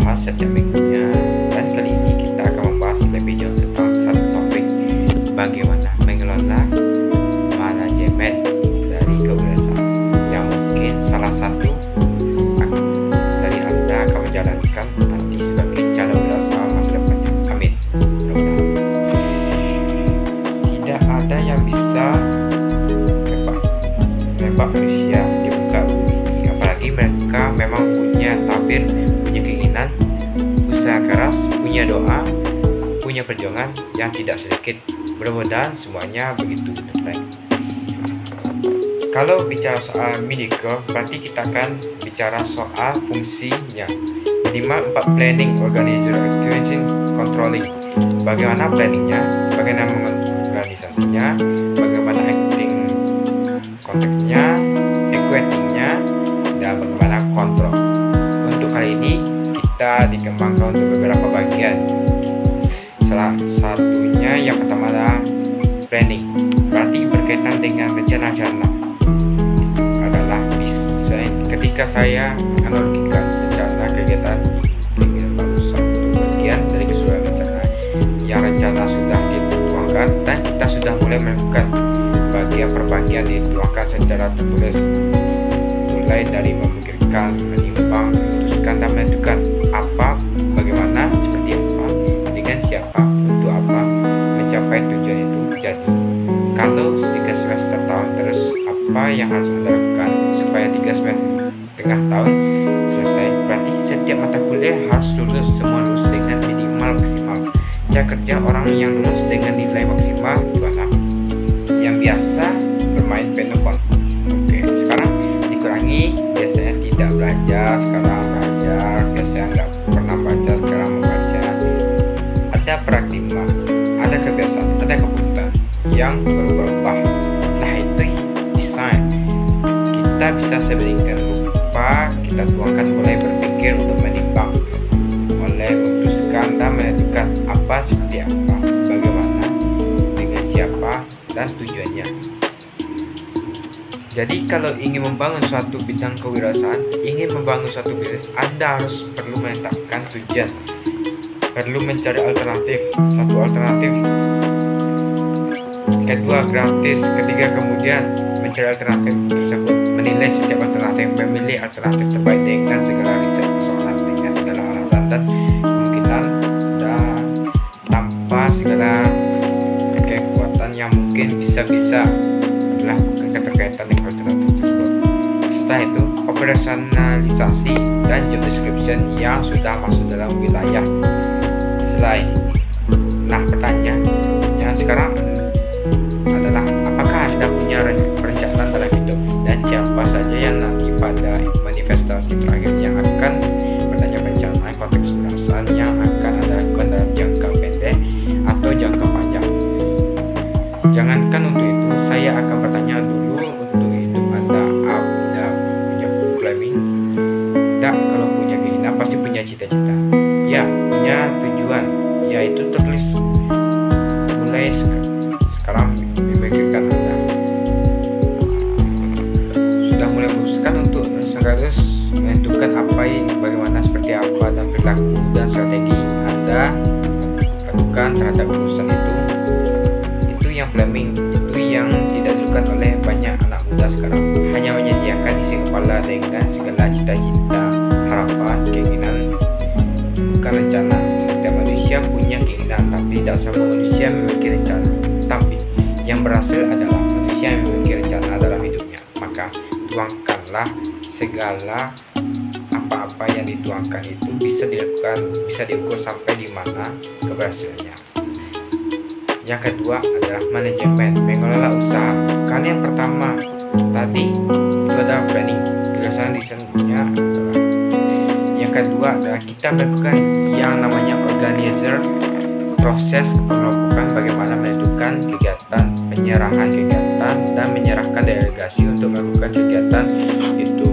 bahas setiap minggunya, dan kali ini kita akan membahas lebih jauh tentang satu topik, bagaimana mengelola manajemen dari kewirausahaan, yang mungkin salah satu dari Anda akan menjalankan nanti sebagai calon wirausaha masa depannya. Amin. Tidak ada yang bisa menebak manusia di muka bumi ini, apalagi mereka memang punya tabir, punya keinginan, usaha keras, punya doa, punya perjuangan yang tidak sedikit. Mudah-mudahan semuanya begitu baik. Kalau bicara soal micro, berarti kita akan bicara soal fungsinya. Minimal 4 planning, organizer, execution, controlling. Bagaimana planningnya, bagaimana menganisasinya, bagaimana acting konteksnya, equatingnya, dan bagaimana kontrol. Untuk kali ini kita dikembangkan untuk beberapa bagian. Salah satunya yang pertama adalah planning, berarti berkaitan dengan rencana-rencana. Adalah desain. Ketika saya analogikan rencana kegiatan baru satu bagian dari keseluruhan rencana. Yang rencana sudah dituangkan dan kita sudah mulai melakukan bagian per bagian dituangkan secara tertulis, mulai dari memikirkan, menimbang, memutuskan dan menentukan apa, bagaimana, seperti apa, dengan siapa, untuk apa, mencapai tujuan itu. Jadi kalau 3 semester tahun terus, apa yang harus dilakukan supaya 3 semester tengah tahun selesai? Berarti setiap mata kuliah harus lulus, semua lulus dengan minimal maksimal. Cara kerja orang yang lulus dengan nilai maksimal 26, yang biasa bermain penopon. Oke, sekarang dikurangi, biasanya tidak belajar, sekarang belajar, biasanya nggak pernah baca, sekarang membaca. Ada paradigma, ada kebiasaan, ada kebutuhan yang berubah-ubah. Nah, itu desain. Kita bisa sedemikian rupa kita tuangkan, mulai berpikir untuk menimbang, mulai memutuskan dan menentukan apa, seperti apa, bagaimana, dengan siapa, dan tujuannya. Jadi kalau ingin membangun suatu bidang kewirausahaan, ingin membangun suatu bisnis, Anda harus perlu menetapkan tujuan, perlu mencari alternatif. Satu, alternatif, kedua, gratis, ketiga, kemudian mencari alternatif tersebut, menilai setiap alternatif, memilih alternatif terbaik dengan segala riset persoalan, dengan segala alasan dan kemungkinan, dan tanpa segala kekuatan yang mungkin bisa adalah bukan keterkaitan dengan alternatif tersebut. Setelah itu, operasionalisasi dan job description yang sudah masuk dalam wilayah selain. Nah, pertanyaannya sekarang adalah, apakah Anda punya perencanaan dalam hidup, dan siapa saja yang nanti pada manifestasi terakhir yang akan bertanya perencanaan konteks kewirausahaan yang akan Anda lakukan dalam jangka pendek atau jangka panjang. Jangankan untuk itu, saya akan bertanya dulu untuk hidup Anda. Anda punya planning? Tidak. Kalau punya keinginan, pasti punya cita-cita. Ya, punya tujuan, yaitu tertulis mulai sekarang memikirkan Anda. Sudah mulai memutuskan untuk sekaligus menentukan apa, bagaimana, seperti apa, dan perilaku dan strategi Anda lakukan terhadap urusan itu. Yang framing itu yang tidak dilakukan oleh banyak anak muda sekarang, hanya menyediakan isi kepala dengan segala cita-cita, harapan, keinginan, bukan rencana. Setiap manusia punya keinginan, tapi tidak semua manusia memiliki rencana. Tapi yang berhasil adalah manusia yang memiliki rencana dalam hidupnya. Maka tuangkanlah segala apa-apa yang dituangkan itu bisa dilakukan, bisa diukur sampai di mana keberhasilannya. Yang kedua adalah manajemen, mengelola usaha. Karena yang pertama tadi itu adalah planning, kebiasaan desainnya adalah. Yang kedua adalah kita melakukan yang namanya organizer, proses pengelompokan, bagaimana menentukan kegiatan, penyerahan kegiatan, dan menyerahkan delegasi untuk melakukan kegiatan itu.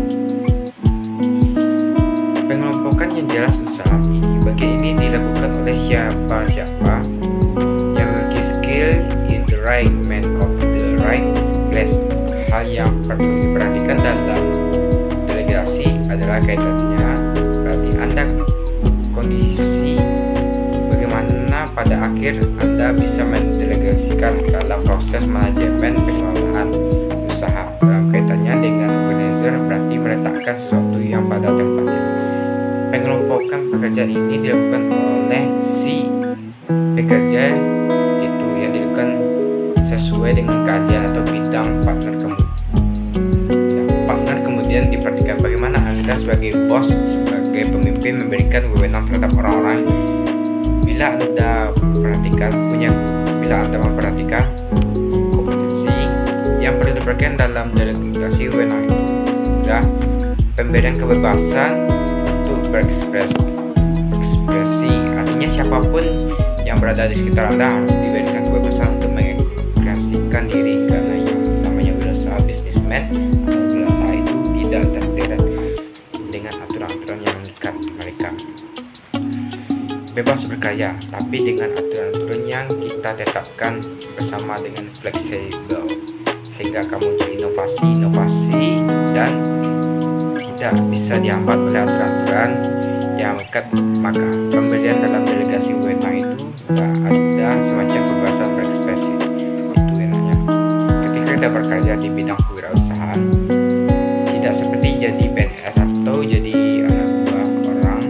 Pengelompokan yang jelas usaha ini, bagian ini dilakukan oleh siapa-siapa in the right man of the right place. Hal yang perlu diperhatikan dalam delegasi adalah kaitannya, berarti Anda kondisi bagaimana pada akhir Anda bisa mendelegasikan dalam proses manajemen pengelolaan usaha. Dalam kaitannya dengan organizer berarti meletakkan sesuatu yang pada tempatnya. Pengelompokan pekerjaan ini dilakukan oleh si pekerja, itu yang dilakukan sesuai dengan keahlian atau bidang partner partner kemudian diperhatikan bagaimana Anda sebagai bos, sebagai pemimpin memberikan wewenang terhadap orang-orang. Bila Anda memperhatikan kompetensi yang perlu diperhatikan dalam delegasi wewenang itu adalah pemberian kebebasan untuk berekspresi. Artinya siapapun yang berada di sekitar Anda harus diberikan kebebasan untuk mengekspresikan diri, karena yang namanya wirausaha bisnismen atau wirausaha itu tidak terjerat dengan aturan-aturan yang mengikat mereka. Bebas berkarya, tapi dengan aturan-aturan yang kita tetapkan bersama dengan fleksibel, sehingga kamu muncul inovasi dan tidak bisa dihambat oleh aturan-aturan yang mengikat. Maka pemberian dalam delegasi wewenang itu ada semacam kebebasan berekspresi. Itu enaknya. Ketika kita bekerja di bidang kewirausahaan, tidak seperti jadi PNS atau jadi anak buah orang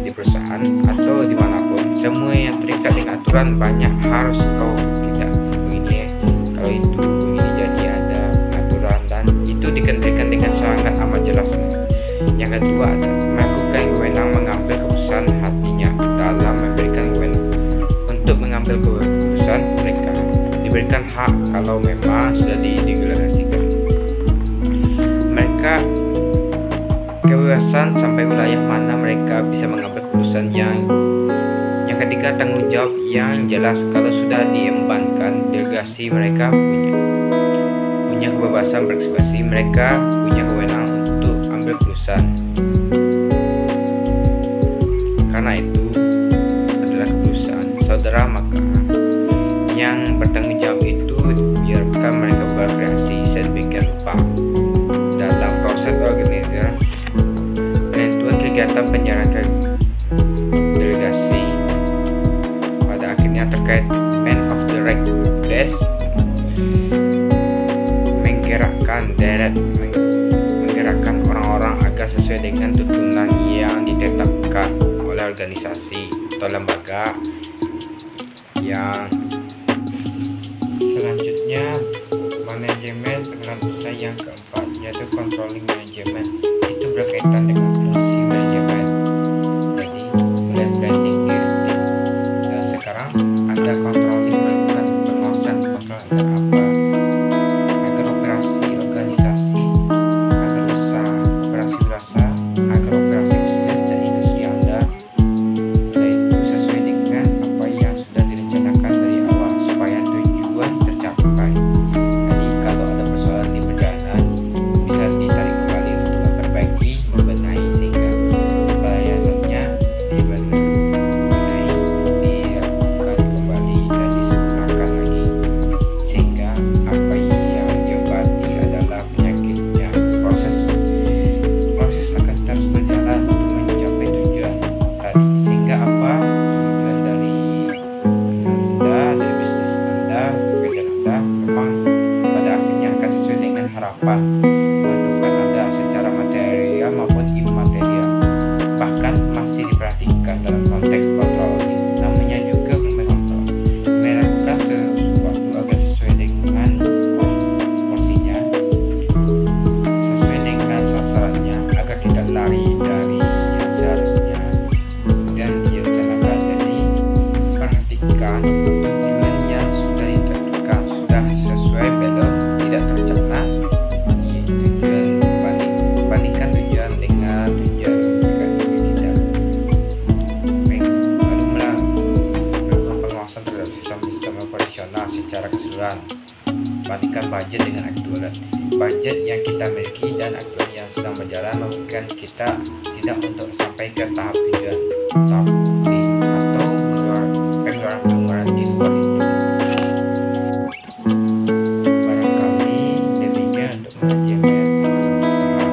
di perusahaan atau dimanapun. Semua yang terikat dengan aturan banyak harus kau tidak begini kalau itu begini, jadi ada aturan dan itu dikendalikan dengan sangat amat jelas. Yang kedua adalah melakukan wewenang mengambil keputusan hatinya. Dalam memberikan wewenang untuk mengambil keputusan, mereka diberikan hak kalau memang sudah didelegasikan. Mereka kebebasan sampai wilayah mana mereka bisa mengambil keputusan. Yang ketiga, tanggung jawab yang jelas. Kalau sudah diembankan delegasi, mereka punya kebebasan berekspresi, mereka punya wewenang untuk ambil keputusan. Karena itu adalah keputusan saudara, maka yang bertanggung jawab itu biarkan mereka berkreasi sedemikian rupa. Dalam proses organizer, penentuan kegiatan penjarakan delegasi pada akhirnya terkait man of the right place, menggerakkan orang-orang agar sesuai dengan tuntunan yang ditetapkan oleh organisasi atau lembaga. Yang selanjutnya manajemen pengelolaan usaha yang keempat, yaitu controlling management. Itu berkaitan dengan fungsi manajemen. Jadi mulai planning, directing, dan sekarang ada controlling, melakukan pengawasan. Kontrol agar apa? Agar operasi organisasi, agar usaha operasi berasa, agar operasi bisnis dan industri Anda yaitu sesuai dengan apa yang sudah direncanakan dari awal supaya tujuan tercapai. Jadi kalau ada persoalan di perjalanan bisa ditarik kembali untuk memperbaiki, membenahi sehingga pelayanannya dilakukan kembali dan disempurnakan lagi, sehingga apa yang diobati adalah penyakitnya. Proses akan terus berjalan untuk mencapai tujuan tadi, sehingga apa tujuan dari Anda, dari bisnis Anda, pekerjaan Anda memang pada akhirnya akan sesuai dengan harapan menentukan Anda secara material maupun imaterial. Bahkan masih diperhatikan dalam konteks controlling, namanya juga mengontrol, melakukan sesuatu agar sesuai dengan porsinya, sesuai dengan sasarannya, agar tidak lari dari yang seharusnya dan direncanakan. Jadi perhatikan tujuan yang sudah ditentukan sudah sesuai, belum tidak tercela. Tujuan bandingkan tujuan dengan tujuan yang tidak. Baik, lalu melakukan pengawasan terhadap sistem operasional secara keseluruhan. Bandingkan budget dengan aktual. Budget yang kita miliki dan aktual yang sedang berjalan memungkinkan kita tidak untuk sampai ke tahap tujuan atau pengeluaran di luar itu. Barangkali demikian untuk manajemen usaha.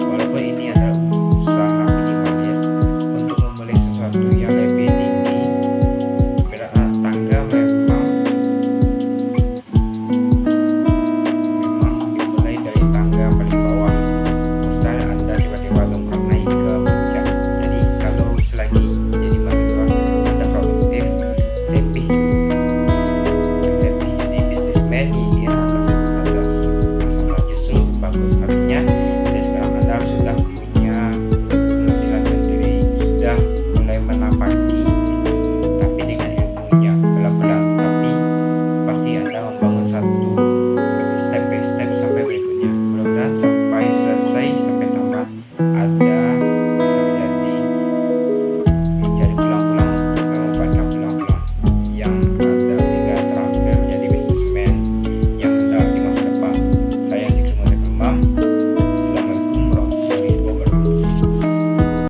Walaupun ini adalah usaha minimalis untuk memulai sesuatu menapaki